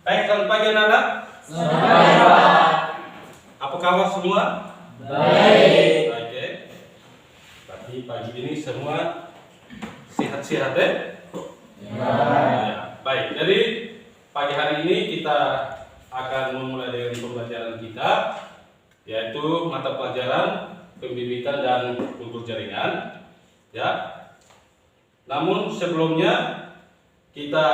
Baik, selamat pagi anak-anak. Selamat Pak. Apa kabar semua? Baik. Baik ya. Berarti pagi ini semua sehat-sehat ya? Ya. Baik, jadi pagi hari ini kita akan memulai dengan pembelajaran kita, yaitu mata pelajaran Pembibitan dan Kultur Jaringan. Ya. Namun sebelumnya kita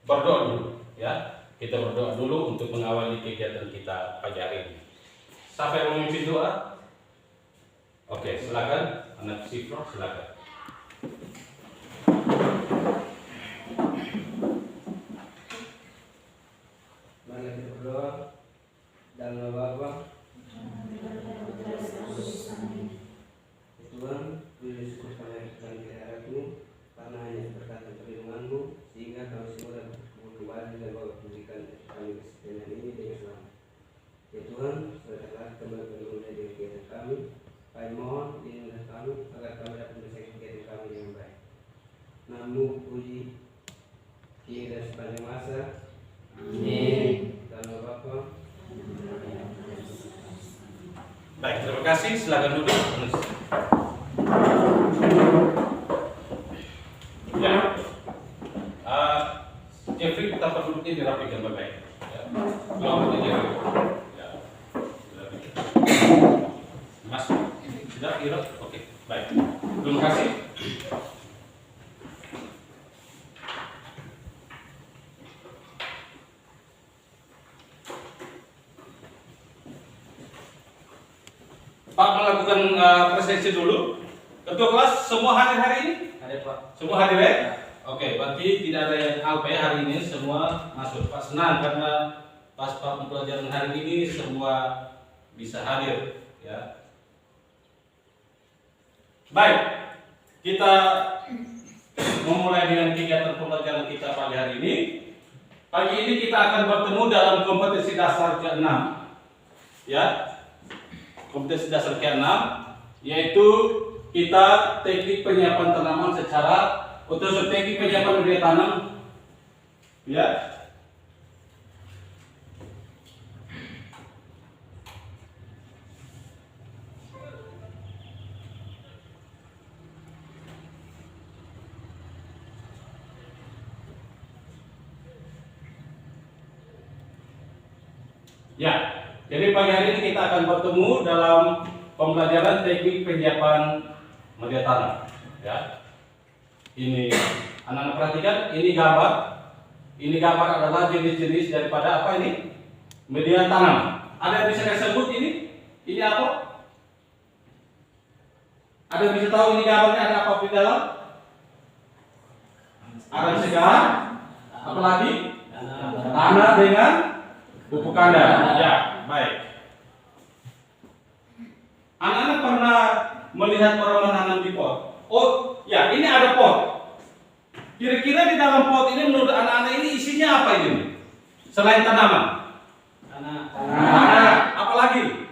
berdoa dulu, ya. Kita berdoa dulu untuk mengawali kegiatan kita pagi hari ini. Siapa yang memimpin doa? Oke, silakan. Anak Sifro, silakan. Mari kita berdoa. Dalam nama Bapa, Tuhan, puji syukur pada kehadiran-Mu, karena hanya berkat dan perlindungan-Mu, sehingga kami semua dapat berkumpul kembali dan Bapak memberikan kami kesempatan ini dengan selamat. Ya Tuhan, saudara kembali berguna dengan kegiatan kami. Kami mohon lindungilah kami agar kami dapat menyelesaikan kegiatan kami dengan baik. Namun puji kini dan sepanjang masa. Amin. Dalam nama Bapa. Baik, terima kasih. Silakan duduk. Ya, Jeffrey, kita penduduknya dirapikan baik-baik. Ya. Kalau Jeffrey, ya, dirapikan. Mas, sudah, Ira? Oke, baik. Terima kasih. Pak melakukan presensi dulu. Ketua kelas semua hadir hari ini? Ada Pak. Semua hadir ya? Oke, berarti tidak ada yang alpa ya hari ini, semua masuk. Pak senang karena pas pembelajaran hari ini semua bisa hadir ya. Baik, kita memulai dengan kegiatan pembelajaran kita pagi hari ini. Pagi ini kita akan bertemu dalam kompetensi dasar ke-6 ya. Kompetensi dasar ke-6 yaitu kita teknik penyiapan tanaman secara teknik penyiapan media tanam ya. Ya, jadi pagi hari ini kita akan bertemu dalam pembelajaran teknik penyiapan media tanam. Ya, ini anak-anak perhatikan, ini gambar. Ini gambar adalah jenis-jenis daripada apa ini? Media tanam. Ada yang bisa saya sebut ini? Ini apa? Ada yang bisa tahu ini gambarnya ada apa di dalam? Arang segar. Apalagi? Tanah dengan pupuk kandang. Ya, baik. Anak-anak pernah melihat orang menanam di pot? Oh, ya, ini ada pot. Kira-kira di dalam pot ini menurut anak-anak ini isinya apa ini? Selain tanaman? Tanah. Apalagi?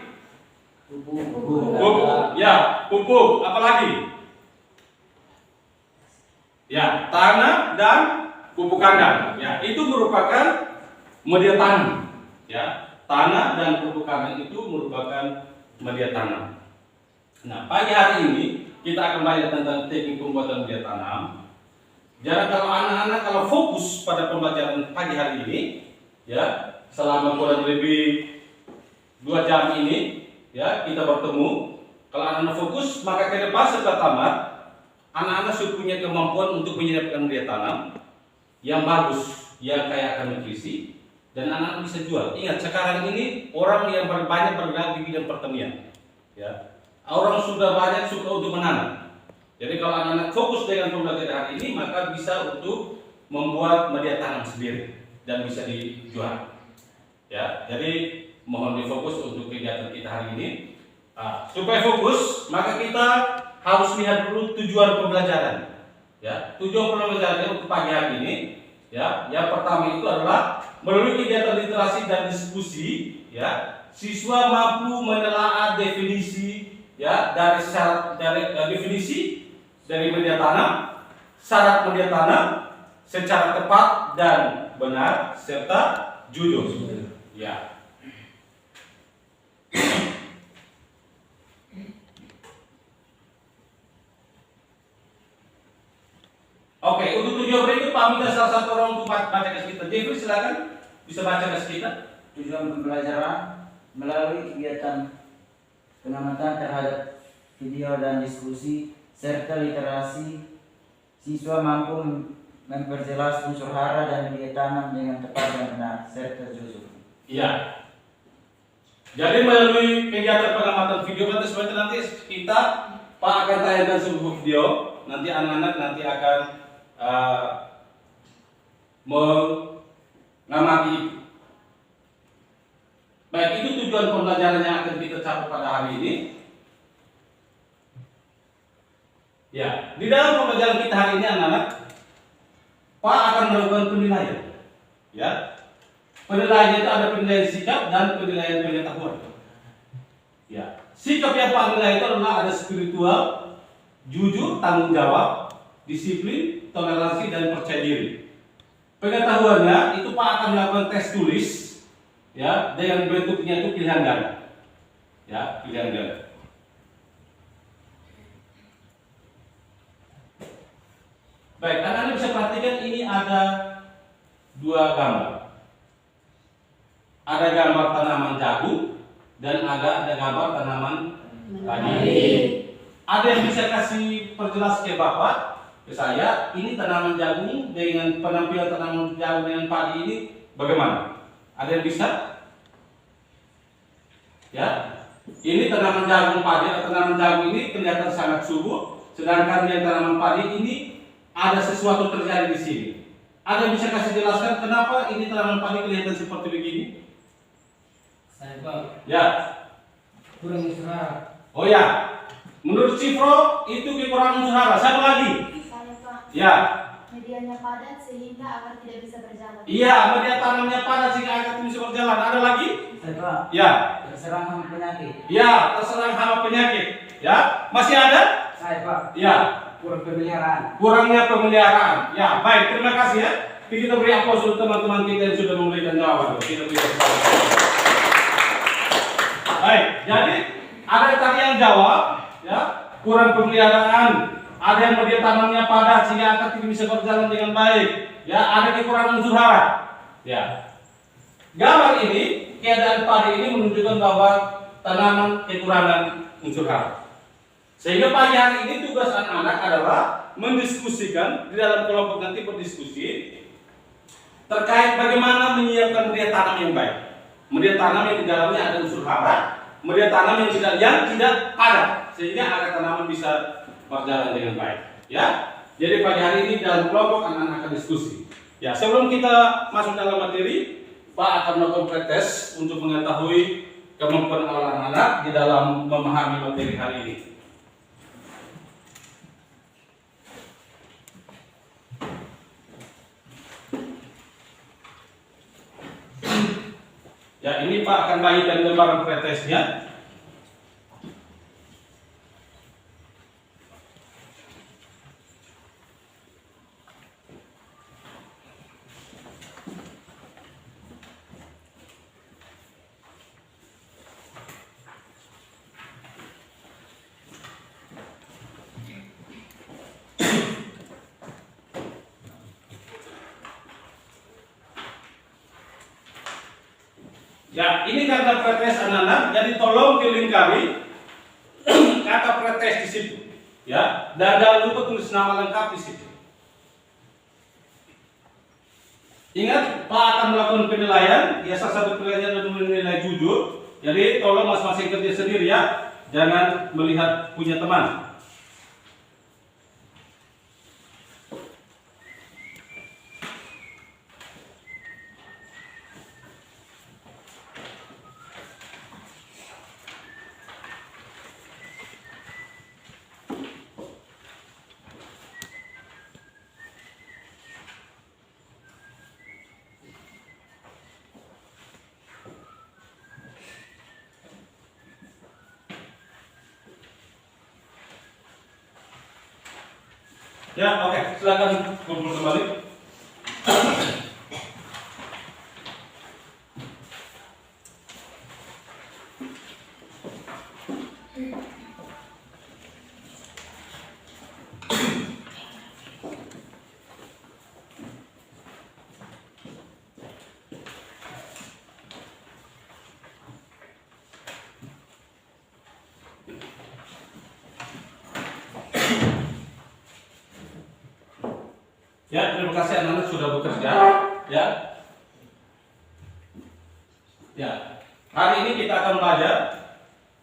Pupuk. Ya, pupuk. Apalagi? Ya, tanah dan pupuk kandang. Ya, itu merupakan media tanam. Ya, tanah dan pupuk kandang itu merupakan media tanam. Nah, pagi hari ini kita akan belajar tentang teknik pembuatan media tanam. Jadi kalau anak-anak kalau fokus pada pembelajaran pagi hari ini, ya selama kurang lebih 2 jam ini, ya kita bertemu. Kalau anak-anak fokus, maka ke depan setelah tamat, anak-anak sudah punya kemampuan untuk menyiapkan media tanam yang bagus, yang kaya akan nutrisi, dan anak-anak bisa jual. Ingat sekarang ini orang yang banyak bergerak di bidang pertanian, ya. Orang sudah banyak suka untuk menanam. Jadi kalau anak-anak fokus dengan pembelajaran hari ini, maka bisa untuk membuat media tanam sendiri dan bisa dijual. Ya, jadi mohon difokus untuk kegiatan kita hari ini. Supaya fokus, maka kita harus lihat dulu tujuan pembelajaran. Ya, tujuan pembelajaran untuk pagi hari ini, ya, yang pertama itu adalah melalui kegiatan literasi dan diskusi, ya, siswa mampu menelaah definisi, ya, dari syarat definisi dari media tanam, syarat media tanam, secara tepat dan benar serta jujur. Ya. Oke, untuk tujuan berikut Pak minta salah satu orang untuk baca ke kita. Jeffrey silakan bisa baca ke kita. Tujuan pembelajaran melalui kegiatan pengamatan terhadap video dan diskusi serta literasi, siswa mampu memperjelas unsur hara dan media tanam dengan tepat dan benar serta jujur. Iya. Jadi melalui kegiatan pengamatan video nanti kita Pak akan tayangkan sebuah video. Nanti anak-anak nanti akan mengamati itu. Baik, itu tujuan pembelajaran yang akan kita capai pada hari ini. Ya, di dalam pembelajaran kita hari ini anak-anak, Pak akan melakukan penilaian. Ya, penilaian itu ada penilaian sikap dan penilaian pengetahuan. Ya, sikap yang Pak nilai itu adalah ada spiritual, jujur, tanggung jawab, disiplin, toleransi, dan percaya diri. Pengetahuannya itu Pak akan melakukan tes tulis, ya, dengan bentuknya itu pilihan ganda, ya, pilihan ganda. Baik, anak-anak bisa perhatikan ini ada dua gambar. Ada gambar tanaman jagung dan ada gambar tanaman padi. Ada yang bisa kasih perjelas ke Bapak? Ke saya, ini tanaman jagung dengan penampilan tanaman jagung dengan padi ini bagaimana? Ada yang bisa? Ya, ini tanaman jagung padi atau tanaman jagung ini kelihatan sangat subur, sedangkan yang tanaman padi ini ada sesuatu terjadi di sini. Ada yang bisa kasih jelaskan kenapa ini tanaman padi kelihatan seperti begini? Saya Pak, Ya. kurang unsur hara. Oh ya, menurut Cifro itu kekurangan unsur hara. Satu lagi. Saya Pak, Ya. medianya padat sehingga agar tidak bisa berjalan. Iya, media tanamnya padat sehingga agar tidak bisa berjalan. Ada lagi? Saya Pak, Ya. terserang hama penyakit. Ya, terserang hama penyakit. Ya, masih ada? Saya Pak, Ya, kurang pemeliharaan. kurangnya pemeliharaan. Ya, baik. Terima kasih ya. Kita beri aplaus untuk teman-teman kita yang sudah memberikan jawaban. Kita beri aplaus. Baik, jadi ada tadi yang jawab, ya, kurang pemeliharaan. Ada yang media tanamnya padat sehingga akar tidak bisa berjalan dengan baik. Ya, ada kekurangan unsur hara. Ya. Gambar ini, keadaan padi ini menunjukkan bahwa tanaman kekurangan unsur hara. Sehingga pagi hari ini tugas anak-anak adalah mendiskusikan di dalam kelompok nanti berdiskusi terkait bagaimana menyiapkan media tanam yang baik. Media tanam yang di dalamnya ada unsur hara, media tanam yang tidak padat sehingga akar tanaman bisa berjalan dengan baik. Ya, jadi pagi hari ini dalam kelompok anak-anak akan diskusi. Ya, sebelum kita masuk dalam materi, Pak akan melakukan pretest untuk mengetahui kemampuan anak-anak di dalam memahami materi hari ini. Ya, ini Pak akan bagikan gambaran pretestnya. Ya, ini kata pretest anak-anak, jadi tolong dilingkari kata pretest di situ, ya, dan jangan lupa tulis nama lengkap di situ. Ingat, Pak akan melakukan penilaian, ya salah satu penilaian adalah menilai jujur, jadi tolong masing-masing kerja sendiri ya, jangan melihat punya teman. Ya, oke, silakan kumpul kembali. terima kasih anak-anak sudah bekerja. Ya. Ya. Hari ini kita akan belajar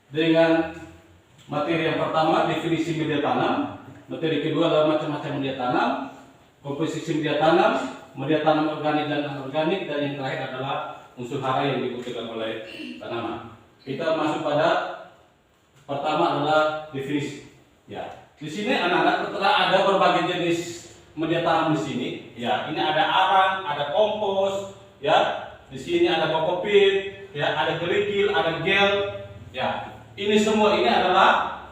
dengan materi yang pertama, definisi media tanam. Materi kedua adalah macam-macam media tanam, komposisi media tanam organik dan anorganik, dan yang terakhir adalah unsur hara yang dibutuhkan oleh tanaman. Kita masuk pada pertama adalah definisi. Ya, di sini anak-anak telah ada berbagai jenis media tanam di sini. Ya, ini ada arang, ada kompos. Ya, di sini ada kokopit. Ya, ada kerikil, ada gel. Ya, ini semua ini adalah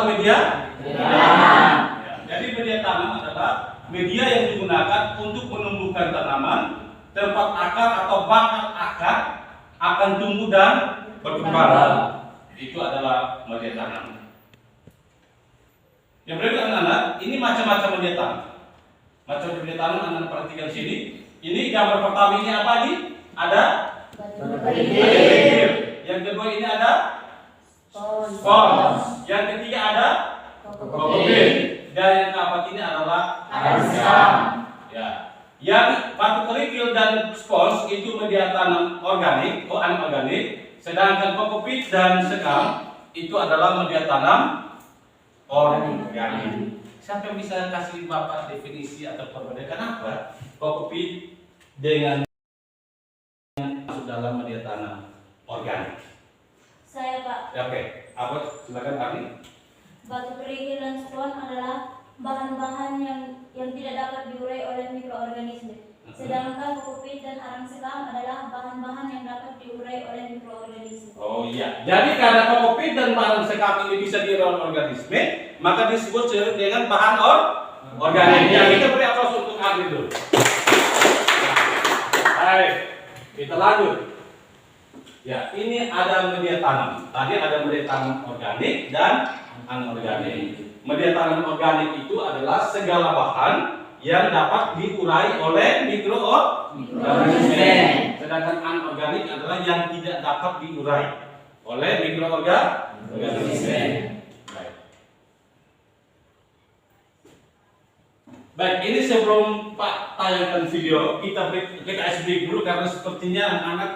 media. Ya, jadi media tanam adalah media yang digunakan untuk menumbuhkan tanaman, tempat akar atau bakal akar akan tumbuh dan berkembang. Itu adalah media tanam. Yang berikut anak-anak, ini macam-macam media tanam. Macam media tanam anak perhatikan sini. Ini gambar pertama ini apa nih? Ada kerikil. Yang kedua ini ada spons. Yang ketiga ada kokopit. Dan yang keempat ini adalah sekam. Ya. Yang batu kerikil dan spons itu media tanam organik atau anorganik, sedangkan kokopit dan sekam itu adalah media tanam organik. Siapa yang bisa kasih Bapak definisi atau perbedaan kenapa kokopit dengan masuk dalam media tanam organik? Saya Pak. Ya, oke. Apa? Silakan Arni. Batu kerikil dan spons adalah bahan-bahan yang tidak dapat diurai oleh mikroorganisme. Sedangkan kokopit dan arang sekam adalah bahan-bahan yang dapat diurai oleh mikroorganisme. Oh iya. Jadi karena kokopit dan bahan sekam ini bisa diurai oleh organisme, maka disebut dengan bahan organik. Ya, kita beri aplaus untuk Arni dulu. Baik, kita lanjut. Ya, ini ada media tanam. Tadi ada media tanam organik dan anorganik. Media tanam organik itu adalah segala bahan yang dapat diurai oleh mikroorganisme. Sedangkan anorganik adalah yang tidak dapat diurai oleh mikroorganisme. Baik, ini sebelum Pak tayangkan video, kita break dulu karena sepertinya anak-anak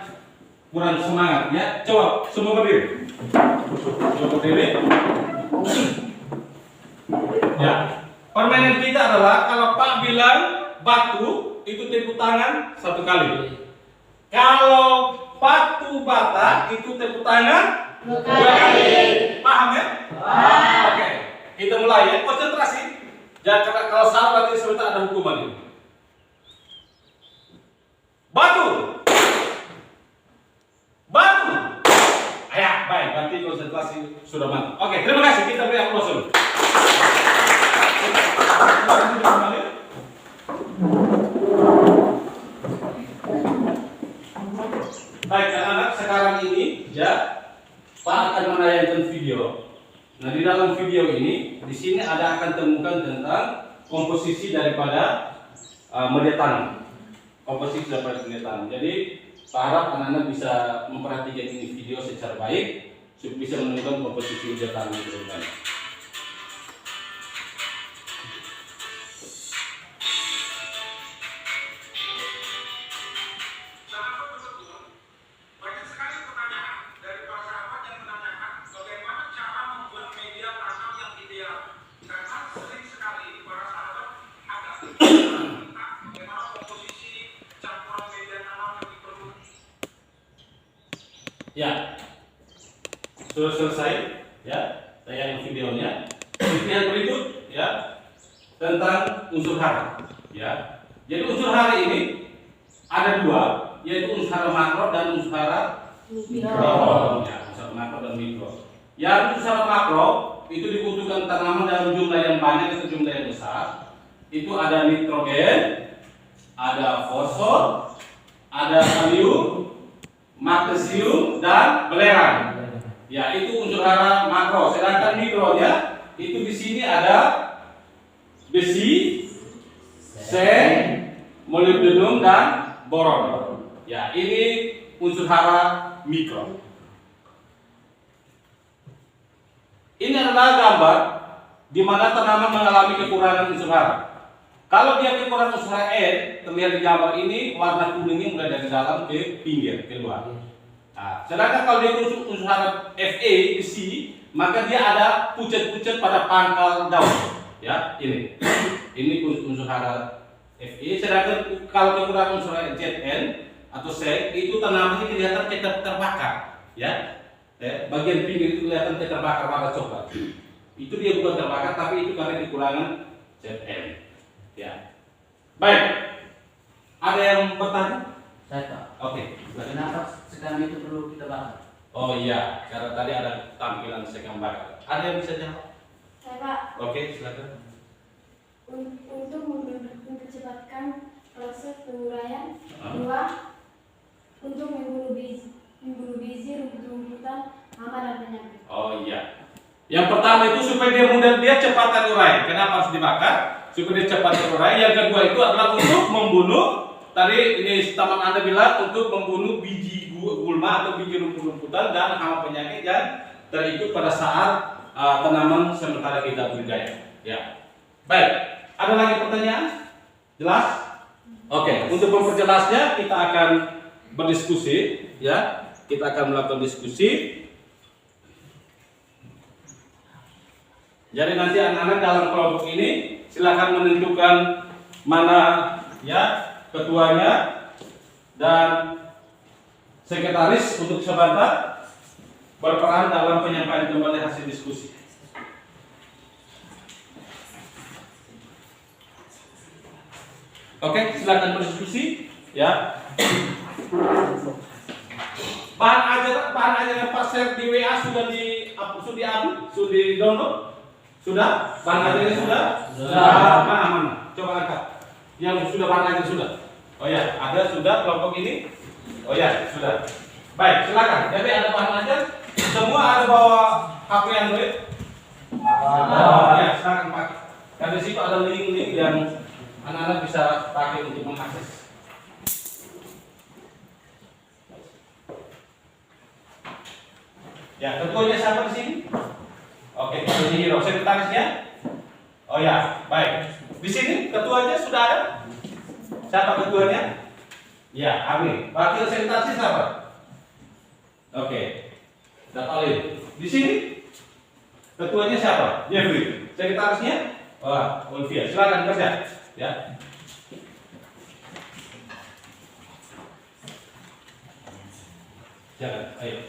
kurang semangat ya. Coba semua berdiri. Coba berdiri. Ya, permainan kita adalah kalau Pak bilang batu itu tepuk tangan 1 kali. Kalau batu bata itu tepuk tangan 2 kali. Paham ya? Paham. Oke, kita mulai ya. Konsentrasi. Jangan kalau salah berarti sebentar ada hukuman ini. Batu. Batu. Ya, baik. Berarti konsentrasi sudah mantap. Oke, terima kasih. Kita beri aplaus dulu. Baik, anak-anak, sekarang ini ya Pak akan menayangkan video. Nah, di dalam video ini di sini ada akan temukan tentang komposisi daripada media tanam. Komposisi daripada media tanam. Jadi, Pak harap anak-anak bisa memperhatikan ini video secara baik supaya bisa menemukan komposisi media tanam yang terbaik. Ya, sudah selesai ya tayangan videonya. Yang berikut ya tentang unsur hara. Ya, jadi unsur hara ini ada 2, yaitu unsur hara makro dan unsur hara mikro. Ya, unsur makro dan mikro. Yang unsur hara makro itu dibutuhkan tanaman dalam jumlah yang banyak atau jumlah yang besar. Itu ada nitrogen, ada fosfor, ada kalium, magnesium dan belerang. Ya, itu unsur hara makro. Sedangkan mikronya itu di sini ada besi, seng, molibdenum dan boron. Ya, ini unsur hara mikro. Ini adalah gambar di mana tanaman mengalami kekurangan unsur hara. Kalau dia kekurangan unsur hara N, terlihat di gambar ini warna kuningnya mulai dari dalam ke pinggir, keluar. Nah, sedangkan kalau dia unsur hara Fe di C, maka dia ada pucat-pucat pada pangkal daun. Ya, ini. Ini unsur hara Fe. Sedangkan kalau kekurangan unsur hara Zn atau C, itu tanamannya kelihatan terbakar. Ya, bagian pinggir itu kelihatan terbakar warna coklat. Itu dia bukan terbakar, tapi itu karena kekurangan Zn. Ya, baik. Ada yang bertanya? Saya Pak. Oke. Kenapa sekam itu perlu kita bakar? Oh iya, karena tadi ada tampilan sekam bakar. Ada yang bisa jawab? Saya Pak, Oke, silakan. untuk mempercepatkan proses penguraian. Ah. 2. Untuk membunuh biji rumput-rumputan hama dan penyakit. Oh iya. Yang pertama itu supaya dia cepat terurai. Kenapa harus dibakar? Supaya dia cepat terurai. Yang kedua itu adalah untuk membunuh. Tadi ini teman Anda bilang untuk membunuh biji gulma atau biji rumput-rumputan dan hama penyakit yang terikut pada saat tanaman sementara kita budidaya. Ya. Baik. Ada lagi pertanyaan? Jelas? Oke. Untuk memperjelasnya kita akan berdiskusi. Ya. Kita akan melakukan diskusi. Jadi nanti anak-anak dalam kelompok ini silakan menentukan mana ya ketuanya dan sekretaris untuk sebentar berperan dalam penyampaian kembali hasil diskusi. Oke, silakan berdiskusi ya. Bahan ajaran Pak Ser di WA sudah di download? Sudah? Bahan ajarnya sudah? Sudah. Mana? Coba angkat. Yang sudah bahan ajar sudah? Oh ya, ada sudah kelompok ini? Oh ya, sudah. Baik, silakan. Jadi ada bahan ajar? Semua ada bawa HP Android? Ada. Ya, silakan pakai. Dan di situ ada link-link yang anak-anak bisa pakai untuk mengakses. Ya, ketuanya siapa di sini? Oke, ini hero sekretarisnya. Oh ya, baik. Di sini ketuanya sudah ada? Siapa ketuanya? Ya, Ami. Wakil sekretarisnya siapa? Oke. Datalin. Di sini ketuanya siapa? Jeffrey. Sekretarisnya? Wah, Olivia. Silakan kerja. Ya. Jangan, ayo.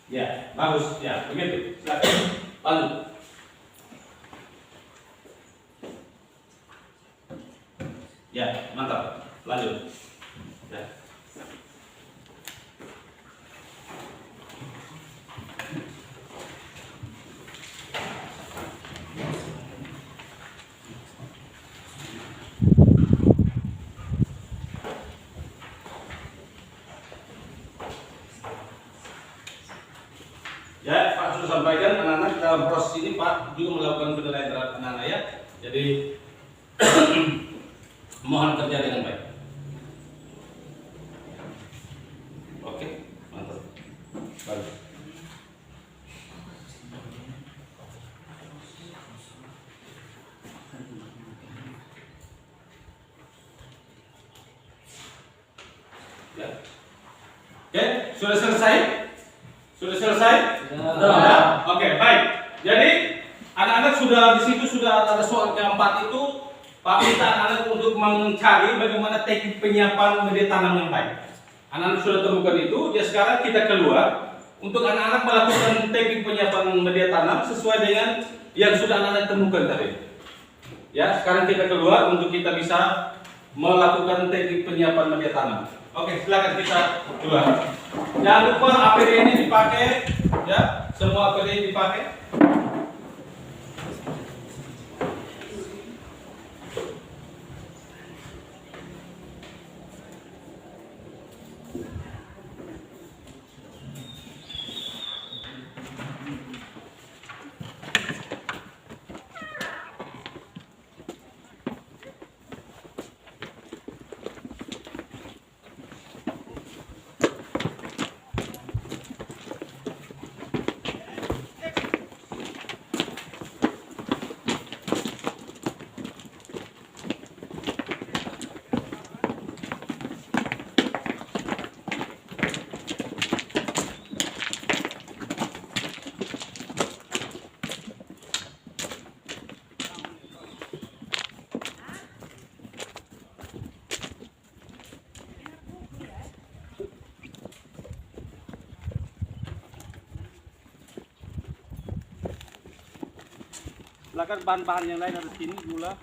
Ya, bagus. Ya, begitu. Silakan. Lanjut. Ya, mantap. Lanjut. Ya. Ya, Pak sudah sampaikan anak-anak dalam proses ini Pak juga melakukan penilaian terhadap anak-anak ya. Jadi mohon kerja dengan baik. Oke, mantap. Bagus. Ya. Oke, sudah selesai? Sudah selesai? Sudah. Oke, baik. Jadi anak-anak sudah di situ sudah ada soal keempat itu Pak minta anak-anak untuk mencari bagaimana teknik penyiapan media tanam yang baik. Anak-anak sudah temukan itu. Ya sekarang kita keluar untuk anak-anak melakukan teknik penyiapan media tanam sesuai dengan yang sudah anak-anak temukan tadi. Ya sekarang kita keluar untuk kita bisa melakukan teknik penyiapan media tanam. Oke, silakan kita keluar. Jangan lupa APD ini dipakai, ya semua APD ini dipakai. Silakan bahan-bahan yang lain ada di sini, gula.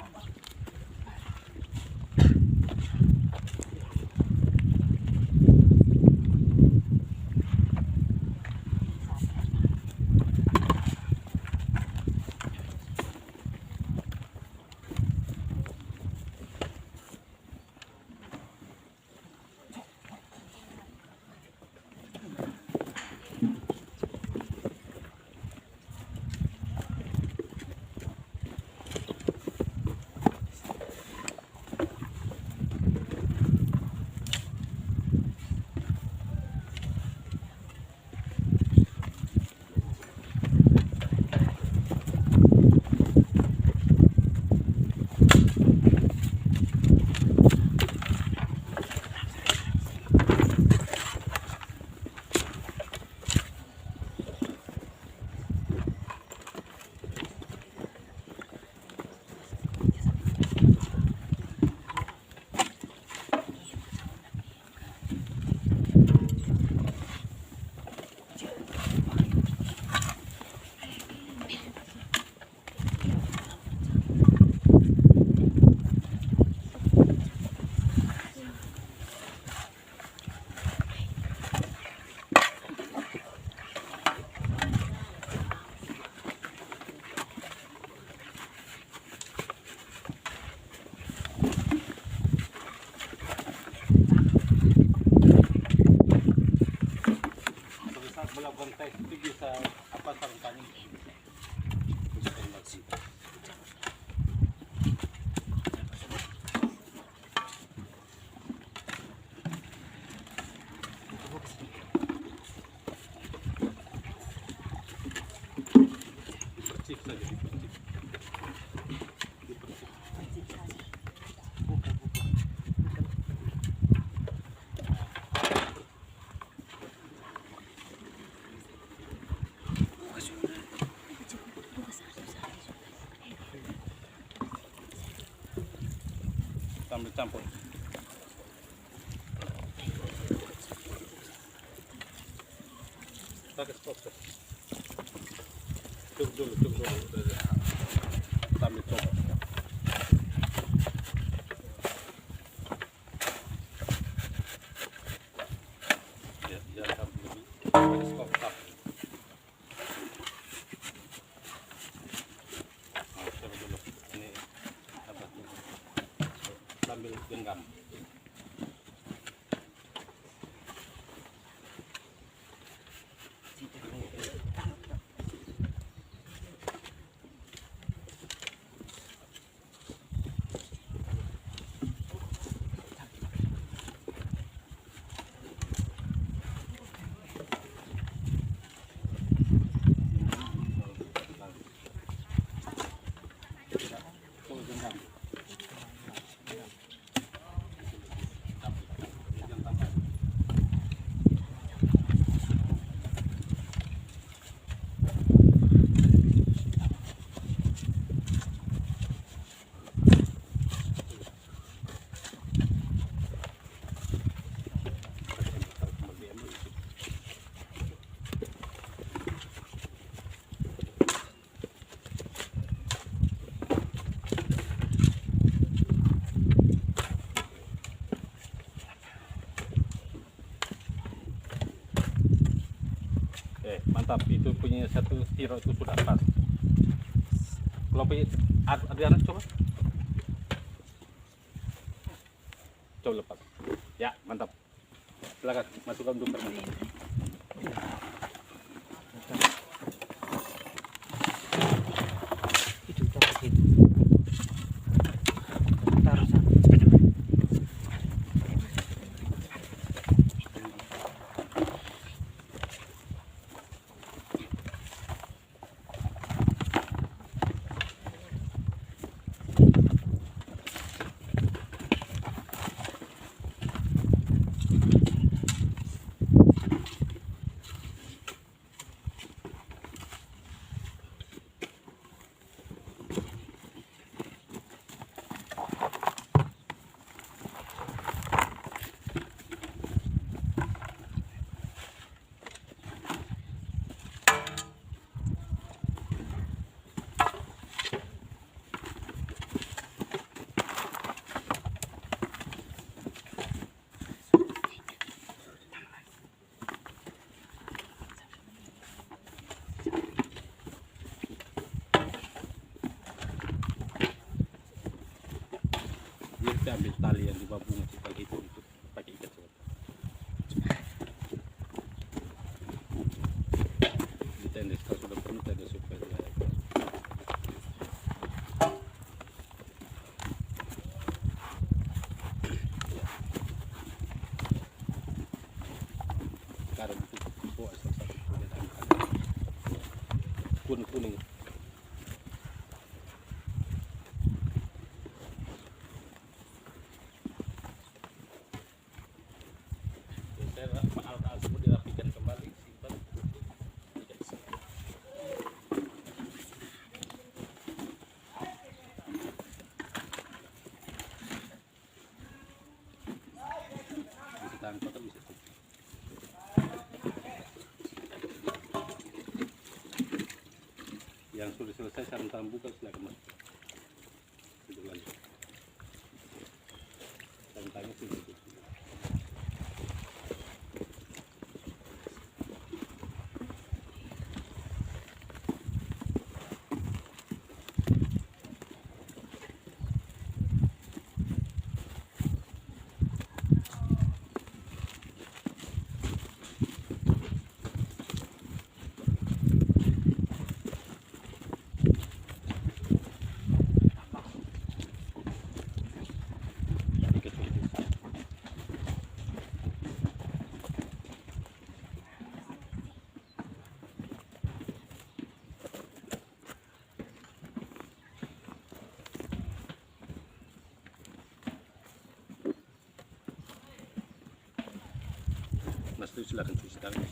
Melakukan tes itu bisa apa sarannya? Percik saja, dipercik. Sambil campur. Pakai stop. Cuk dulu. Sambil coba. Ya, jangan sampai lebih. Pakai stop. Coba dulu. Ini apa? Sambil genggam. Coba genggam. Mantap, itu punya satu tiro itu sudah pas. Kalau punya Adriana coba lepas. Ya, mantap. Silakan masukkan untuk fermentasi. ambil tali yang di bawah bunga cipal itu pakai ikat sobat. Ditendek kalau sudah penuh ada supaya layak. Sekarang itu bawa satu kuning. Alat-alat semua dirapikan kembali, simpan. Bisa tahan kotor, bisa tutup. Yang sudah selesai sarung buka silakan masuk. Itu lanjut. Sarung sudah tutup. Mas itu silakan cuci tangan.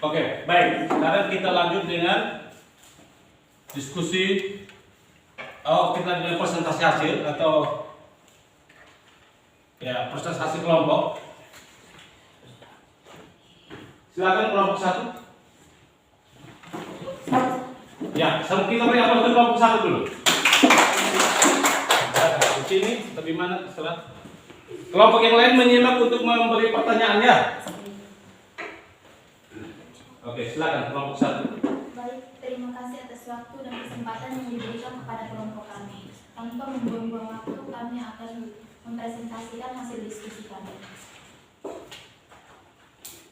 Oke, baik. Sekarang kita lanjut dengan diskusi. Kita dengan presentasi hasil atau ya presentasi kelompok. Silakan kelompok 1. Ya, kita beri aplaus kelompok 1 dulu. Di sini, di mana setelah kelompok yang lain menyimak untuk memberi pertanyaan ya. Oke, silakan kelompok 1. Baik, terima kasih atas waktu dan kesempatan yang diberikan kepada kelompok kami. Tanpa membuang-buang waktu, kami akan mempresentasikan hasil diskusi kami.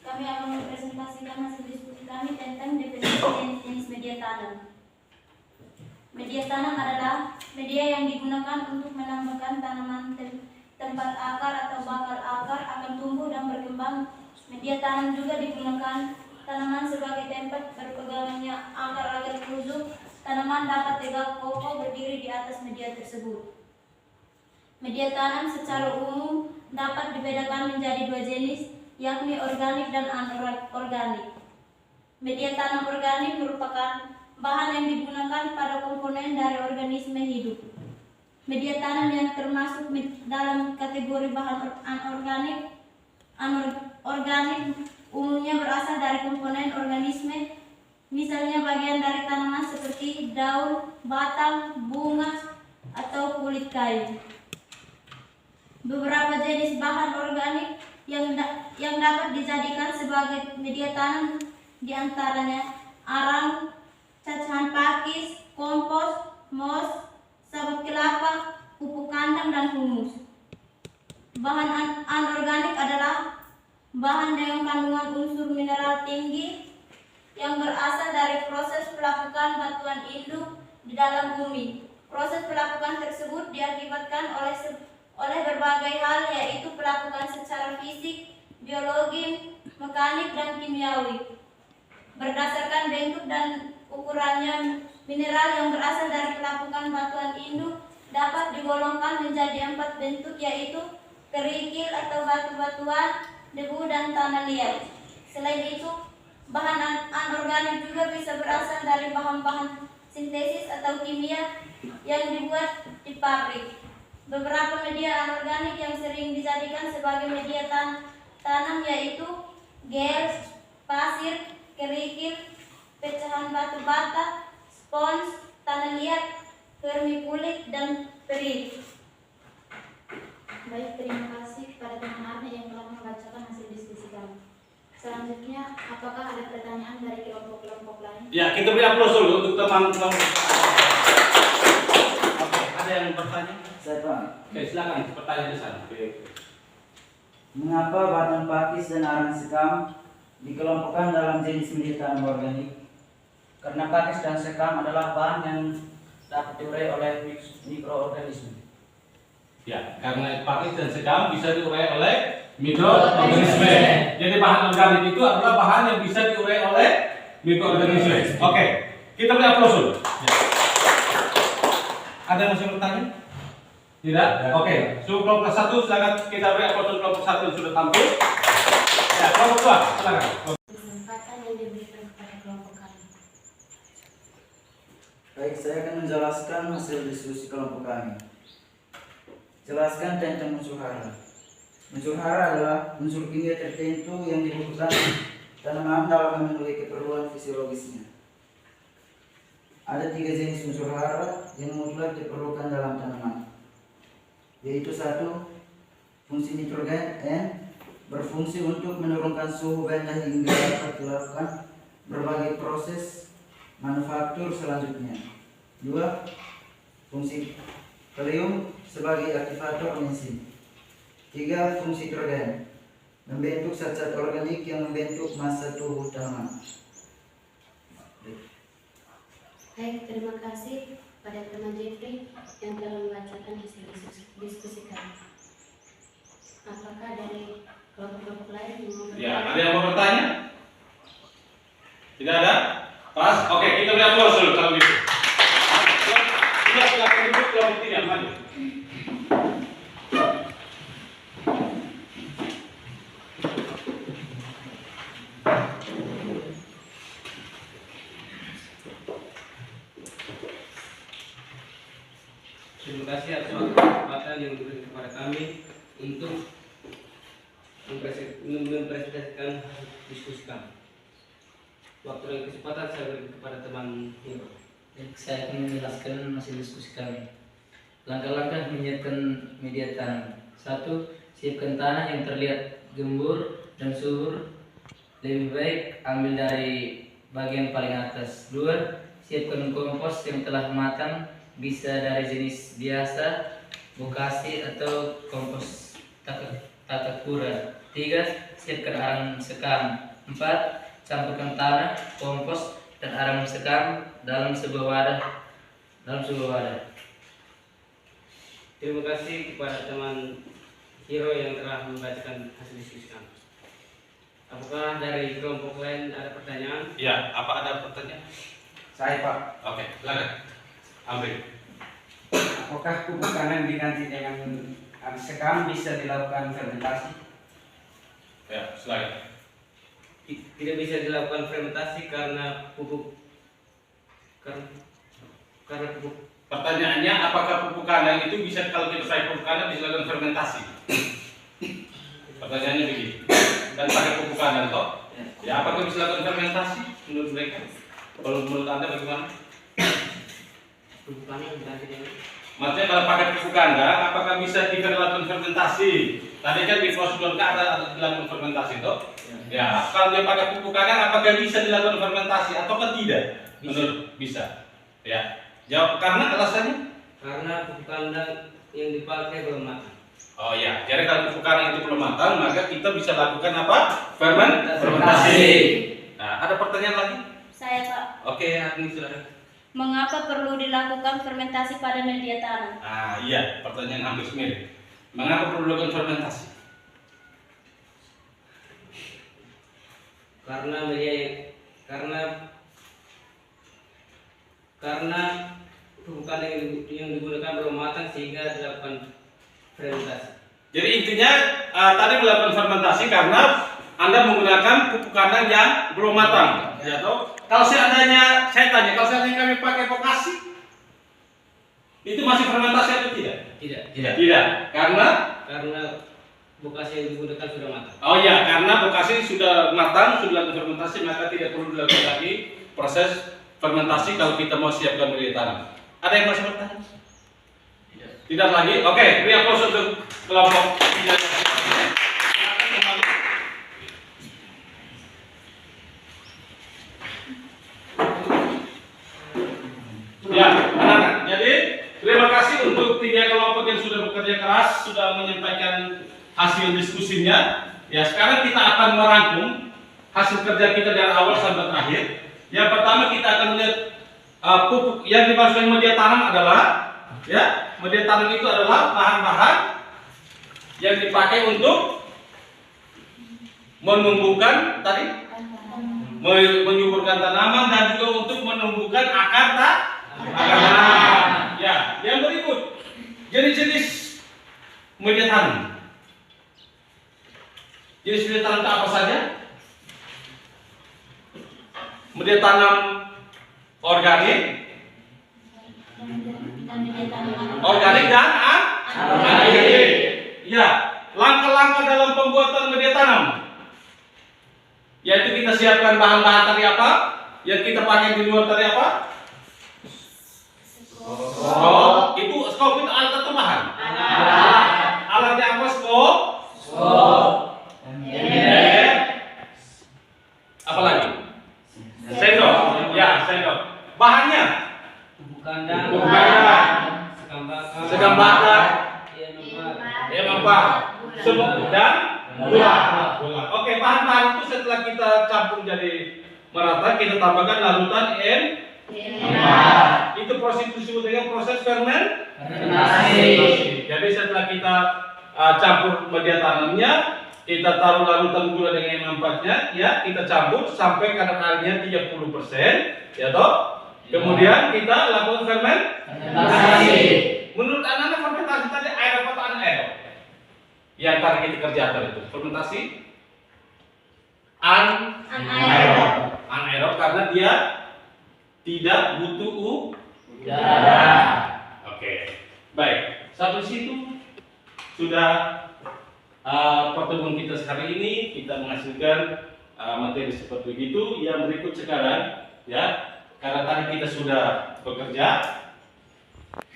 Kami akan mempresentasikan hasil diskusi kami tentang definisi jenis media tanam. Media tanam adalah media yang digunakan untuk menambahkan tanaman tempat akar atau bakal akar akan tumbuh dan berkembang. Media tanam juga digunakan tanaman sebagai tempat berpegangnya akar agar tusuk. Tanaman dapat tegak kokoh berdiri di atas media tersebut. Media tanam secara umum dapat dibedakan menjadi 2 jenis, yakni organik dan anorganik. Media tanam organik merupakan bahan yang digunakan pada komponen dari organisme hidup. Media tanam yang termasuk dalam kategori bahan anorganik umumnya berasal dari komponen organisme, misalnya bagian dari tanaman seperti daun, batang, bunga, atau kulit kayu. Beberapa jenis bahan organik yang dapat dijadikan sebagai media tanam diantaranya arang, cacahan pakis, kompos, mos, sabut kelapa, pupuk kandang, dan humus. Bahan anorganik adalah bahan dengan kandungan unsur mineral tinggi yang berasal dari proses pelapukan batuan induk di dalam bumi. Proses pelapukan tersebut diakibatkan oleh berbagai hal, yaitu pelapukan secara fisik, biologi, mekanik, dan kimiawi. Berdasarkan bentuk dan ukurannya, mineral yang berasal dari pelapukan batuan induk dapat digolongkan menjadi 4 bentuk, yaitu kerikil atau batu-batuan, debu, dan tanah liat. Selain itu, bahan anorganik juga bisa berasal dari bahan-bahan sintesis atau kimia yang dibuat di pabrik. Beberapa media anorganik yang sering dijadikan sebagai media tanam yaitu gel, pasir, kerikil, pecahan batu bata, spons, tanah liat, vermiculit, dan perit. Baik, terima kasih kepada teman Arne yang telah membacakan hasil diskusi kami. Selanjutnya, apakah ada pertanyaan dari kelompok-kelompok lain? Ya, kita beri aplaus dulu untuk teman-teman. Oke, ada yang bertanya? Saya Pak. Oke, silakan pertanyaan di sana. Mengapa batang pakis dan arang sekam dikelompokkan dalam jenis media tanam organik? Karena pakis dan sekam adalah bahan yang dapat diurai oleh mikroorganisme. Ya, karena pakis dan sekam bisa diurai oleh mikroorganisme. Jadi bahan organik itu adalah bahan yang bisa diurai oleh mikroorganisme. Oke, kita beri aplaus dulu. Ya. Ada yang masih bertanya? Tidak? Oke, suhu kelompok 1 silakan kita beri aplaus untuk kelompok 1 yang sudah tampil. Ya, kelompok 2 silakan. Kesempatan yang diberikan kepada kelompok kami. Baik, saya akan menjelaskan hasil diskusi kelompok kami. Jelaskan tentang unsur hara. Unsur hara adalah unsur kimia tertentu yang dibutuhkan tanaman dalam memenuhi keperluan fisiologisnya. Ada 3 jenis unsur hara yang mutlak diperlukan dalam tanaman, yaitu 1. Fungsi nitrogen N berfungsi untuk menurunkan suhu benda hingga dapat dilakukan berbagai proses manufaktur selanjutnya. 2. Fungsi kalium sebagai aktivator enzim. 3. Fungsi hidrogen membentuk zat-zat organik yang membentuk massa tubuh tanaman. Baik, terima kasih pada teman Jeffrey yang telah membacakan hasil diskusi kami. Apakah dari kelompok-kelompok lain yang mau Ya, ada yang mau bertanya? Tidak ada? Pas? Oke, kita beri aplaus dulu kalau gitu. Silakan duduk kelompok 3, maju. Terima kasih atas kesempatan yang diberikan kepada kami untuk mempresentasikan diskusi kami. Waktu dan kesempatan saya berikan kepada teman Hiro. Saya akan menjelaskan hasil diskusi kami. Langkah-langkah menyiapkan media tanam. 1. Siapkan tanah yang terlihat gembur dan subur. Lebih baik ambil dari bagian paling atas. 2. Siapkan kompos yang telah matang, bisa dari jenis biasa, bokasi, atau kompos takakura. 3. Siapkan arang sekam. 4. Campurkan tanah, kompos, dan arang sekam dalam sebuah wadah. Terima kasih kepada teman Hiro yang telah membacakan hasil diskusi kami. Apakah dari kelompok lain ada pertanyaan? Ya, apa ada pertanyaan? Saya Pak. Oke, silakan. Ambil. Apakah pupuk tanam diganti dengan arang sekam bisa dilakukan fermentasi? Ya, silakan. Tidak bisa dilakukan fermentasi karena pupuk Pertanyaannya, apakah pupuk kandang itu bisa, kalau kita pakai pupuk kandang bisa dilakukan fermentasi? Pertanyaannya begitu. Dan pakai pupuk kandang toh? Ya, apakah bisa dilakukan fermentasi menurut mereka? Kalau menurut Anda bagaimana? pupukannya yang diganti dengan Maksudnya kalau pakai pupuk kandang, apakah bisa dilakukan fermentasi? Tadi kan di prosedur ada dilakukan fermentasi toh? Ya, kalau dia pakai pupuk kandang, apakah bisa dilakukan fermentasi ataukah tidak? Menurut bisa. Ya, jawab karena alasannya? karena pupuk kandang yang dipakai belum matang. Oh ya, jadi kalau pupuk kandang itu belum matang, maka kita bisa lakukan apa? Fermentasi. Nah, ada pertanyaan lagi? Saya Pak, Oke, Agni silakan. mengapa perlu dilakukan fermentasi pada media tanam? Ah iya, pertanyaan hampir mirip. Mengapa perlu dilakukan fermentasi? Karena pupuk kandang yang digunakan belum matang sehingga dilakukan fermentasi. Jadi intinya tadi melakukan fermentasi karena Anda menggunakan pupuk kandang yang belum matang. Ya toh? Kalau seandainya saya tanya, kalau seandainya kami pakai vokasi, itu masih fermentasi atau tidak? Tidak. Tidak. Karena vokasi yang digunakan sudah matang. oh ya, karena vokasi sudah matang, sudah dilakukan fermentasi, maka tidak perlu dilakukan lagi proses fermentasi kalau kita mau siapkan media tanam. Ada yang masih bertanya? Tidak lagi. Oke, beri aplaus untuk kelompok 3. Ya, anak-anak. Jadi terima kasih untuk 3 kelompok yang sudah bekerja keras, sudah menyampaikan hasil diskusinya. Ya, sekarang kita akan merangkum hasil kerja kita dari awal sampai terakhir. Yang pertama kita akan melihat pupuk yang dimaksud dengan media tanam adalah, ya, media tanam itu adalah bahan-bahan yang dipakai untuk menumbuhkan tadi, menyuburkan tanaman dan juga untuk menumbuhkan akar tanam. Ya, yang berikut jenis-jenis media tanam. Jenis media tanam itu apa saja? Media tanam organik dan anorganik. Ya, langkah-langkah dalam pembuatan media tanam, yaitu kita siapkan bahan-bahan tadi apa, yang kita pakai di luar tadi apa? Skop. Skop itu alat atau bahan? Alatnya apa? Skop. Apa lagi? Sendok. Ya, sendok. Bahannya? Pupuk kandang, Sekam bakar, dan gula. Oke, bahan-bahan itu setelah kita campur jadi merata, kita tambahkan larutan N4. Itu proses disebut dengan proses fermentasi. Jadi setelah kita campur media tanamnya, kita taruh larutan gula dengan N4-nya, ya, kita campur sampai kadar airnya 30%, ya toh. Kemudian kita lakukan fermentasi. Menurut anak-anak fermentasi tadi aerob atau anaerob? Yang tadi kita kerjakan itu fermentasi anaerob. Anaerob karena dia tidak butuh udara. Oke, baik. Sampai situ sudah pertemuan kita hari ini. Kita menghasilkan materi seperti itu. Yang berikut sekarang, ya, karena tadi kita sudah bekerja.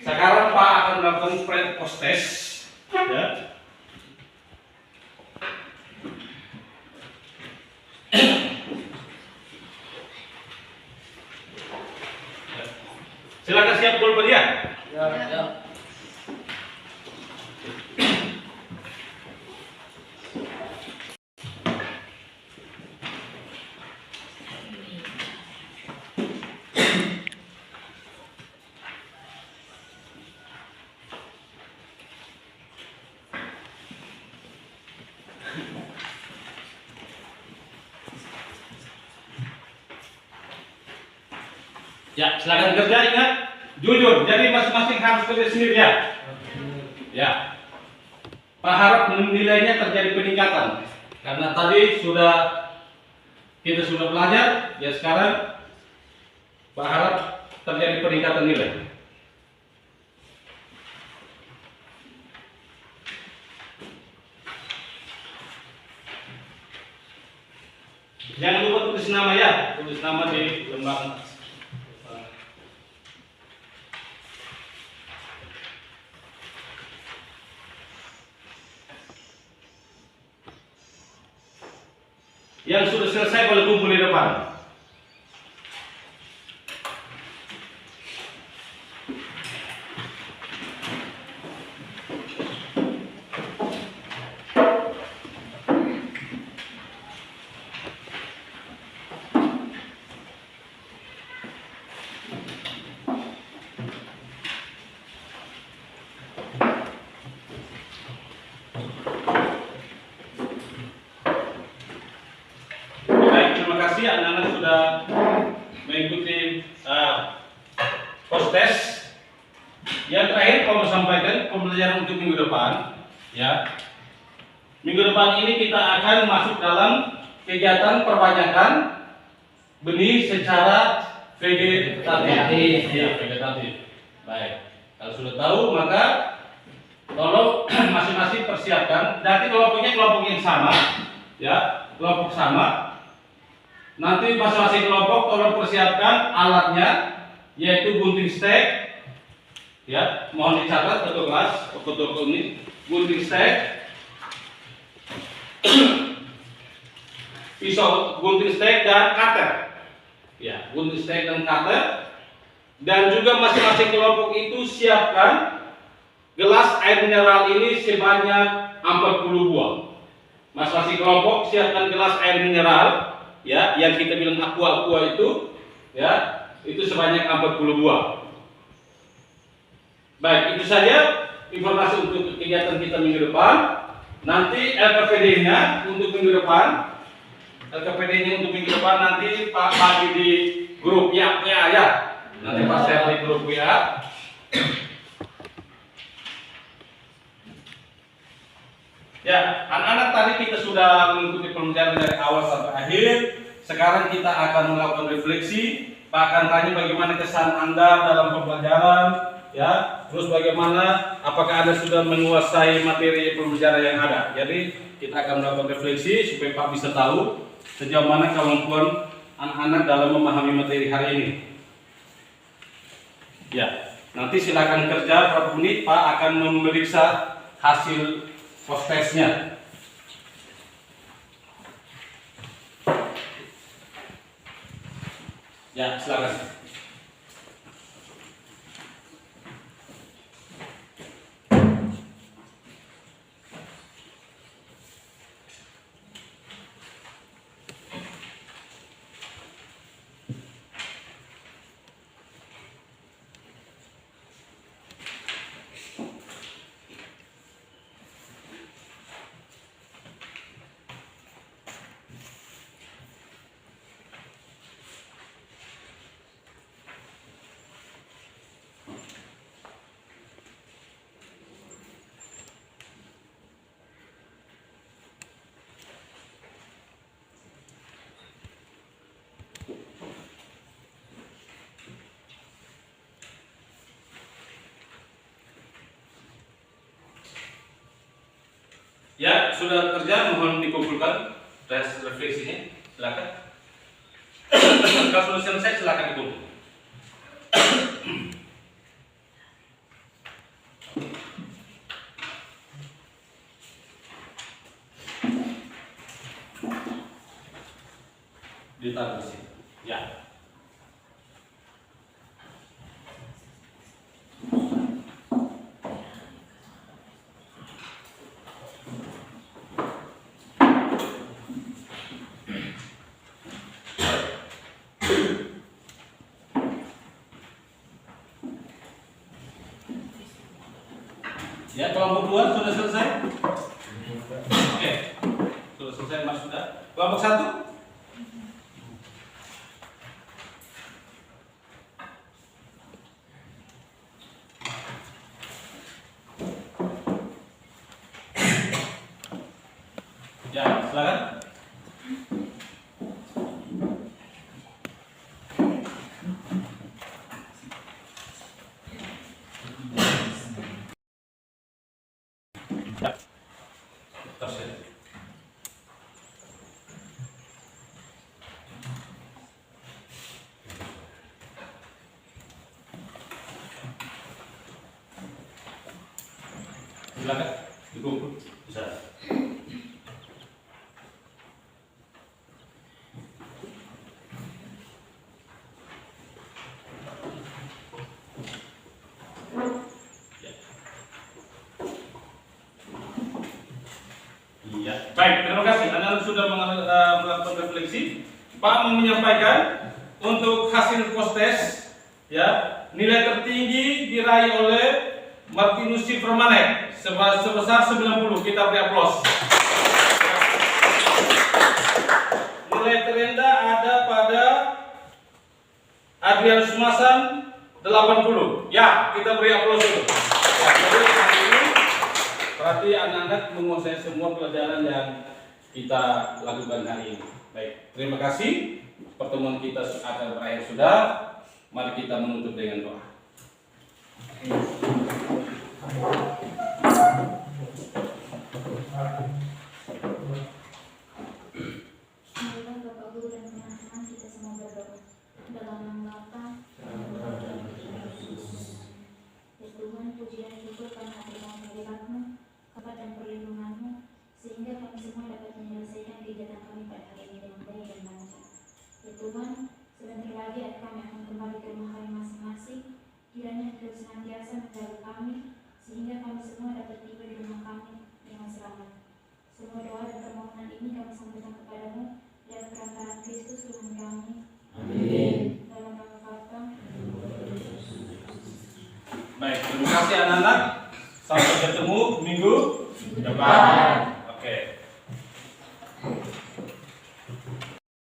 Sekarang Pak akan melakukan pre-post test, ya. Silakan siap pulpen ya. Ya. Ya, silakan kerja, ingat jujur. Jadi masing-masing harus kerja sendiri ya. Ya. Pak harap nilainya terjadi peningkatan. Karena tadi kita sudah belajar, ya sekarang Pak harap terjadi peningkatan nilai. Jangan lupa tulis nama ya, tulis nama di lembaran. Yang sudah selesai boleh kumpul di depan. Anak-anak sudah mengikuti post test. Yang terakhir, kalau sampaikan pembelajaran untuk minggu depan, ya. Minggu depan ini kita akan masuk dalam kegiatan perbanyakan benih secara vegetatif. Ya, vegetatif. Baik. Kalau sudah tahu maka tolong masing-masing persiapkan. Nanti kelompoknya kelompok yang sama, ya, kelompok sama. Nanti masing-masing kelompok tolong persiapkan alatnya, yaitu gunting stek. Ya, mohon dicatat ke kelas, ke ini gunting stek, pisau gunting stek dan cutter. Ya, gunting stek dan cutter. Dan juga masing-masing kelompok itu siapkan gelas air mineral ini sebanyak 40 buah. Masing-masing kelompok siapkan gelas air mineral, ya, yang kita bilang aqua itu, ya, itu sebanyak 40 buah. Baik, itu saja informasi untuk kegiatan kita minggu depan. Nanti LKPD-nya untuk minggu depan, nanti Pak bagi di grup ya. Nanti Pak share di grup WA. Ya, anak-anak tadi kita sudah mengikuti pembelajaran dari awal sampai akhir. Sekarang kita akan melakukan refleksi. Pak akan tanya bagaimana kesan Anda dalam pembelajaran, ya. Terus bagaimana, apakah Anda sudah menguasai materi pembelajaran yang ada. Jadi kita akan melakukan refleksi supaya Pak bisa tahu sejauh mana kemampuan anak-anak dalam memahami materi hari ini. Ya, nanti silakan kerja berapa menit, Pak akan memeriksa hasil post-testnya. Ya, silakan. Ya, sudah kerja, mohon dikumpulkan tes refleksinya, silakan. Kalau sudah selesai, silakan dikumpul. Ditaruh di sini. Ya. Ya, kelompok 2 sudah selesai? Oke. Sudah selesai, Mas, sudah. Kelompok 1? Ya, silakan. Ya. Terus ya. Silakan dikumpul. Bisa. Iya, baik, terima kasih. Anda sudah melakukan refleksi. Pak mau menyampaikan untuk hasil post-test, ya, nilai tertinggi diraih oleh Martinus Supermanet sebesar 90. Kita beri aplaus. Nilai terendah ada pada Adrian Sumasan 80. Ya, kita beri aplaus dulu. Ya, jadi hari ini berarti anak-anak benar-benar menguasai semua pelajaran yang kita lakukan hari ini. Baik, terima kasih. Pertemuan kita akan berakhir sudah. Mari kita menutup dengan doa. Marilah Bapak Guru dan teman-teman kita semua berdoa. Dalam nama Bapa ya Tuhan, puji dan syukur karena terima kehadirat-Mu, kabar dan perlindungan-Mu, sehingga kami semua dapat menyelesaikan kegiatan kami pada hari ini dengan baik dan lancar. Ya Tuhan, sebentar lagi kami akan kembali ke rumah kami masing-masing. Kiranya Engkau senantiasa menjaga kami, sehingga kami semua dapat tiba di rumah kami dengan selamat. Semua doa dan permohonan ini kami sampaikan kepadamu dan perantara Kristus Tuhan kami. Amin. Dalam nama Bapa. Baik, terima kasih anak-anak. Sampai ketemu minggu depan.